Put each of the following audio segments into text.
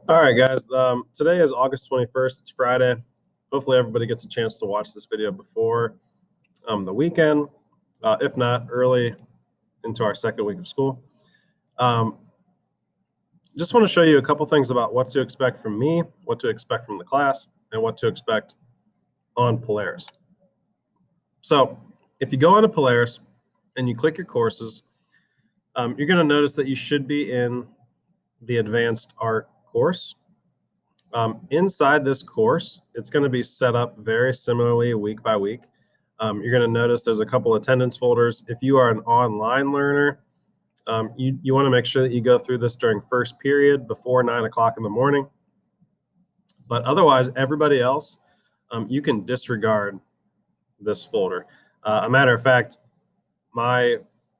All right, guys. Today is August 21st. It's Friday. Hopefully, everybody gets a chance to watch this video before the weekend, if not early into our second week of school. Um, just want to show you a couple things about what to expect from me, what to expect from the class, and what to expect on Polaris. So, if you go onto Polaris and you click your courses, you're going to notice that you should be in the Advanced Art course. Inside this course, it's going to be set up very similarly week by week. You're going to notice there's a couple attendance folders. If you are an online learner, you want to make sure that you go through this during first period before 9 o'clock in the morning. But otherwise, everybody else, you can disregard this folder. A matter of fact, my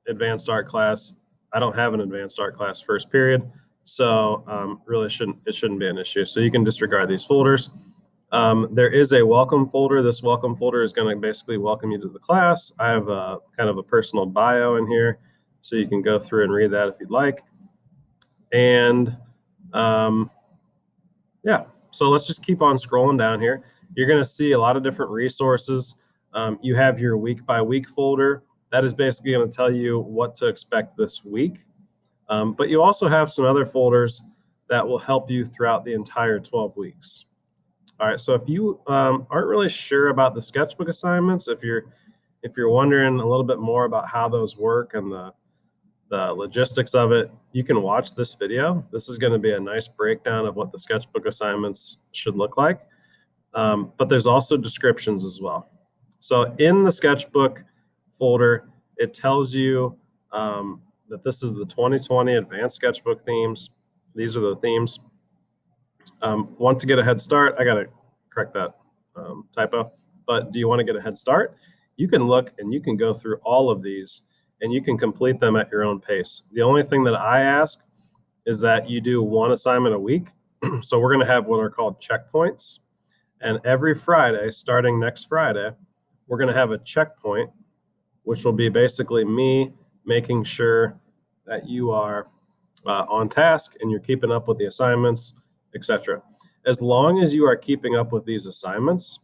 advanced art class, I don't have an advanced art class first period. So really it shouldn't be an issue. So you can disregard these folders. There is a welcome folder. This welcome folder is going to basically welcome you to the class. I have a kind of a personal bio in here, so you can go through and read that if you'd like. And yeah, so let's just keep on scrolling down here. You're going to see a lot of different resources. You have your week by week folder. That is basically going to tell you what to expect this week. But you also have some other folders that will help you throughout the entire 12 weeks. All right, so if you aren't really sure about the sketchbook assignments, if you're wondering a little bit more about how those work and the logistics of it, you can watch this video. This is going to be a nice breakdown of what the sketchbook assignments should look like. But there's also descriptions as well. So in the sketchbook folder, it tells you that this is the 2020 Advanced Sketchbook themes. These are the themes. Want to get a head start? I got to correct that typo. But do you want to get a head start? You can look and you can go through all of these and you can complete them at your own pace. The only thing that I ask is that you do one assignment a week. So we're going to have what are called checkpoints. And every Friday, starting next Friday, we're going to have a checkpoint, which will be basically me making sure that you are on task and you're keeping up with the assignments, etc. As long as you are keeping up with these assignments,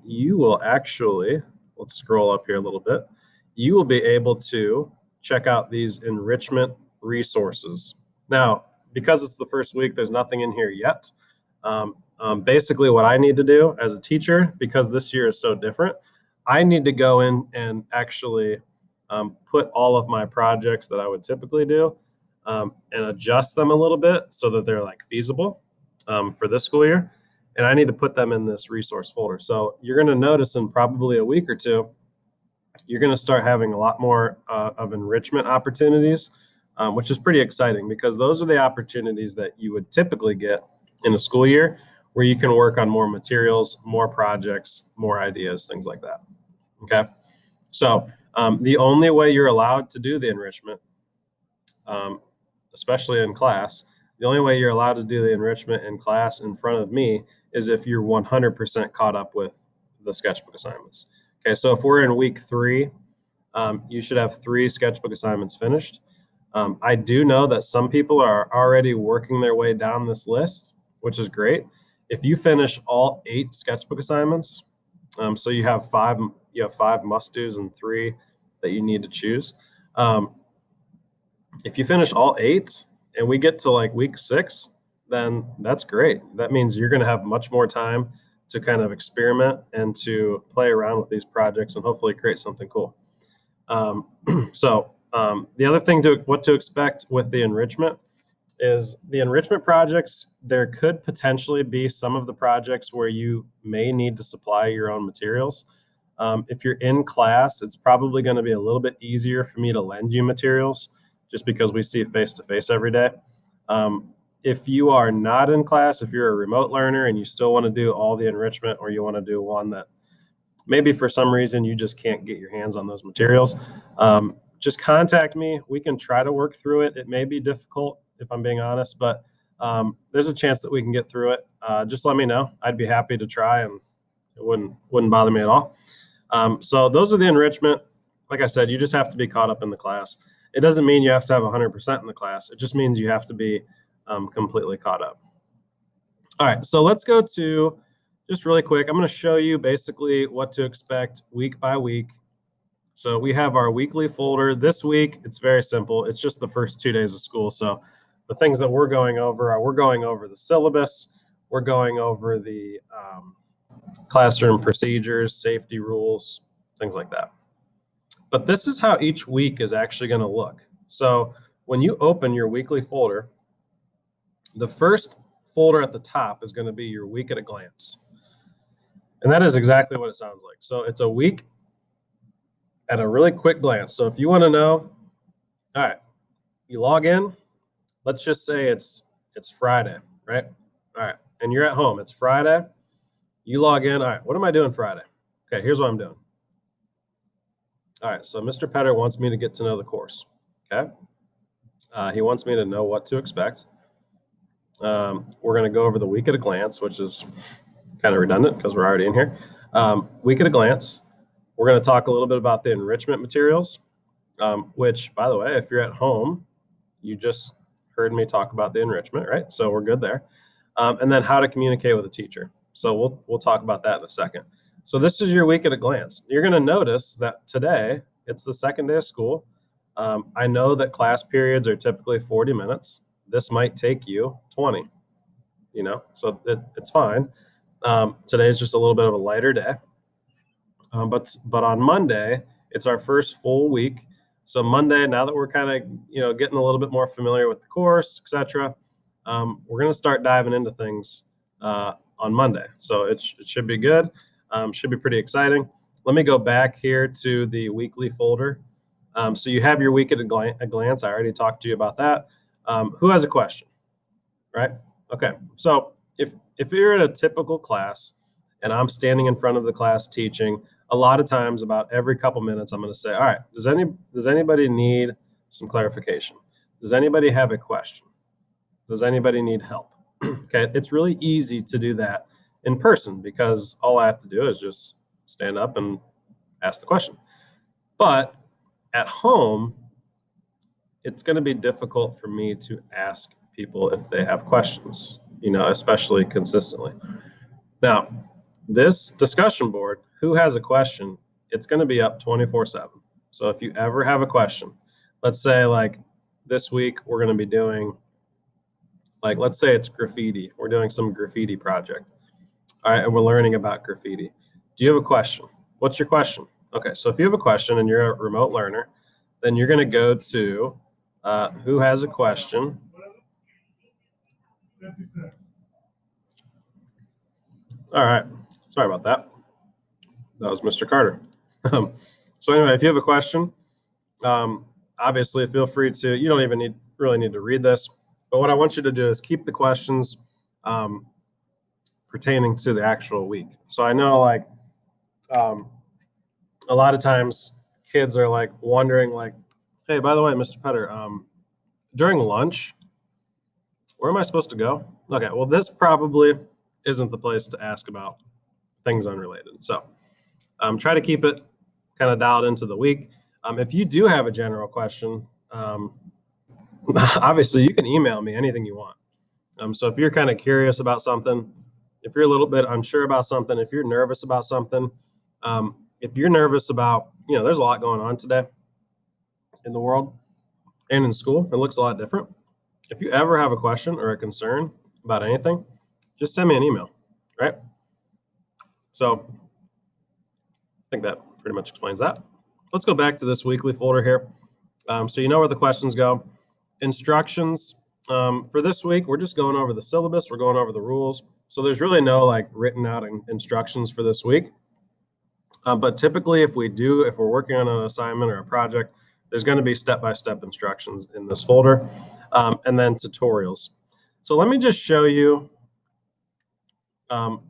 you will actually, let's scroll up here a little bit, you will be able to check out these enrichment resources. Now, because it's the first week, there's nothing in here yet. Basically, what I need to do as a teacher, because this year is so different, I need to go in and actually put all of my projects that I would typically do and adjust them a little bit so that they're like feasible for this school year. And I need to put them in this resource folder. So you're going to notice in probably a week or two, you're going to start having a lot more of enrichment opportunities, which is pretty exciting because those are the opportunities that you would typically get in a school year where you can work on more materials, more projects, more ideas, things like that. Okay. So the only way you're allowed to do the enrichment, especially in class, the only way you're allowed to do the enrichment in class in front of me is if you're 100% caught up with the sketchbook assignments. Okay, so if we're in week 3, you should have 3 sketchbook assignments finished. I do know that some people are already working their way down this list, which is great. If you finish all 8 sketchbook assignments, so you have 5 must-dos and 3 that you need to choose. If you finish all 8 and we get to like week 6, then that's great. That means you're going to have much more time to kind of experiment and to play around with these projects and hopefully create something cool. The other thing what to expect with the enrichment is the enrichment projects. There could potentially be some of the projects where you may need to supply your own materials. If you're in class, it's probably going to be a little bit easier for me to lend you materials just because we see face-to-face every day. If you are not in class, if you're a remote learner and you still want to do all the enrichment, or you want to do one that maybe for some reason you just can't get your hands on those materials, just contact me. We can try to work through it. It may be difficult, if I'm being honest, but there's a chance that we can get through it. Just let me know. I'd be happy to try, and it wouldn't bother me at all. So those are the enrichment. Like I said, you just have to be caught up in the class. It doesn't mean you have to have 100% in the class. It just means you have to be completely caught up. All right, so let's go to just really quick. I'm going to show you basically what to expect week by week. So we have our weekly folder. This week, it's very simple. It's just the first 2 days of school. So the things that we're going over are we're going over the syllabus, we're going over the classroom procedures, safety rules, things like that. But this is how each week is actually going to look. So when you open your weekly folder, the first folder at the top is going to be your week at a glance. And that is exactly what it sounds like. So it's a week at a really quick glance. So if you want to know, all right, you log in, let's just say it's Friday, right? All right, and you're at home, it's Friday, you log in, all right, what am I doing Friday? Okay, here's what I'm doing. All right, so Mr. Petter wants me to get to know the course, okay? He wants me to know what to expect. We're gonna go over the week at a glance, which is kind of redundant because we're already in here. Week at a glance. We're going to talk a little bit about the enrichment materials, which, by the way, if you're at home, you just heard me talk about the enrichment, right? So we're good there. And then how to communicate with a teacher. So we'll talk about that in a second. So this is your week at a glance. You're going to notice that today, it's the second day of school. I know that class periods are typically 40 minutes. This might take you 20, so it's fine. Today is just a little bit of a lighter day. But on Monday, it's our first full week. So Monday, now that we're kind of getting a little bit more familiar with the course, etc., we're going to start diving into things on Monday. So it should be good. Should be pretty exciting. Let me go back here to the weekly folder. So you have your week at a glance. I already talked to you about that. Who has a question? Right? Okay. So if you're in a typical class and I'm standing in front of the class teaching, a lot of times about every couple minutes, I'm going to say, all right, does anybody need some clarification? Does anybody have a question? Does anybody need help? Okay. It's really easy to do that in person because all I have to do is just stand up and ask the question. But at home, it's going to be difficult for me to ask people if they have questions, especially consistently. Now, this discussion board, who has a question, it's going to be up 24/7. So if you ever have a question, let's say like this week we're going to be doing, like, let's say it's graffiti. We're doing some graffiti project. All right, and we're learning about graffiti. Do you have a question? What's your question? Okay, so if you have a question and you're a remote learner, then you're going to go to who has a question. All right, sorry about that. That was Mr. Carter. So anyway, if you have a question, obviously feel free to, you don't even really need to read this, but what I want you to do is keep the questions pertaining to the actual week. So I know like a lot of times kids are like wondering like, hey, by the way, Mr. Petter, during lunch, where am I supposed to go? Okay, well, this probably isn't the place to ask about things unrelated. So try to keep it kind of dialed into the week. If you do have a general question, obviously you can email me anything you want. So if you're kind of curious about something, if you're a little bit unsure about something, if you're nervous about something, if you're nervous about, there's a lot going on today in the world and in school. It looks a lot different. If you ever have a question or a concern about anything, just send me an email, right? So I think that pretty much explains that. Let's go back to this weekly folder here. So you know where the questions go. Instructions. For this week, we're just going over the syllabus. We're going over the rules. So there's really no like written out instructions for this week. But typically if we're working on an assignment or a project, there's going to be step-by-step instructions in this folder, and then tutorials. So let me just show you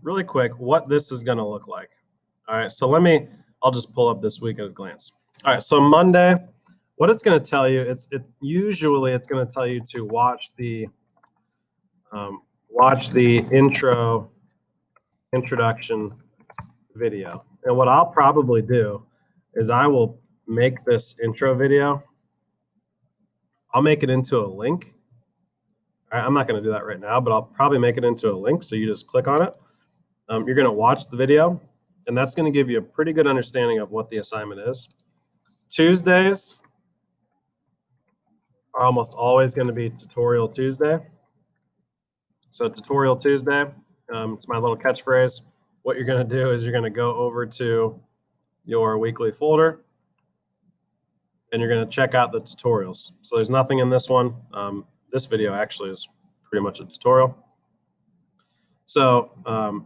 really quick what this is going to look like. All right, so I'll just pull up this week at a glance. All right, so Monday, what it's going to tell you, usually it's going to tell you to watch the introduction video. And what I'll probably do is I will make this intro video, I'll make it into a link. All right, I'm not going to do that right now, but I'll probably make it into a link. So you just click on it. You're going to watch the video, and that's going to give you a pretty good understanding of what the assignment is. Tuesdays are almost always going to be Tutorial Tuesday. So Tutorial Tuesday, it's my little catchphrase. What you're going to do is you're going to go over to your weekly folder, and you're going to check out the tutorials. So there's nothing in this one. This video actually is pretty much a tutorial. So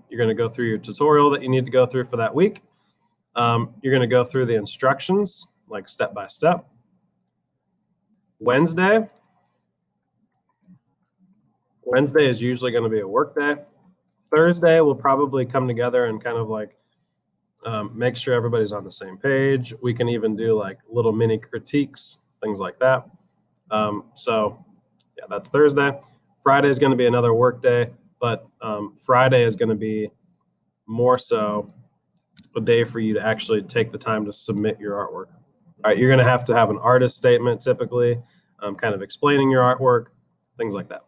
you're going to go through your tutorial that you need to go through for that week. You're going to go through the instructions, like step by step. Wednesday is usually going to be a work day. Thursday, we'll probably come together and kind of like make sure everybody's on the same page. We can even do like little mini critiques, things like that. So yeah, that's Thursday. Friday is going to be another work day, but Friday is going to be more so a day for you to actually take the time to submit your artwork. All right, you're going to have an artist statement typically, kind of explaining your artwork, things like that.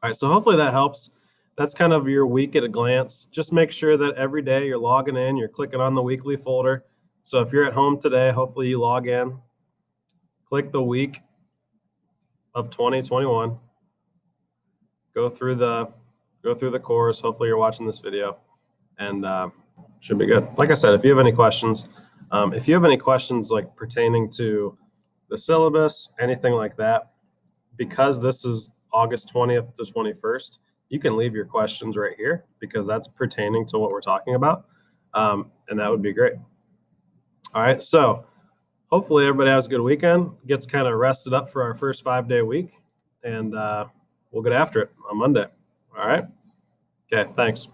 All right, so hopefully that helps. That's kind of your week at a glance. Just make sure that every day you're logging in, you're clicking on the weekly folder. So if you're at home today, hopefully you log in, click the week of 2021, go through the course. Hopefully you're watching this video, and should be good. Like I said, if you have any questions, like pertaining to the syllabus, anything like that, because this is August 20th to 21st, you can leave your questions right here because that's pertaining to what we're talking about. And that would be great. All right. So hopefully everybody has a good weekend, gets kind of rested up for our first 5-day week, and we'll get after it on Monday. All right. Okay. Thanks.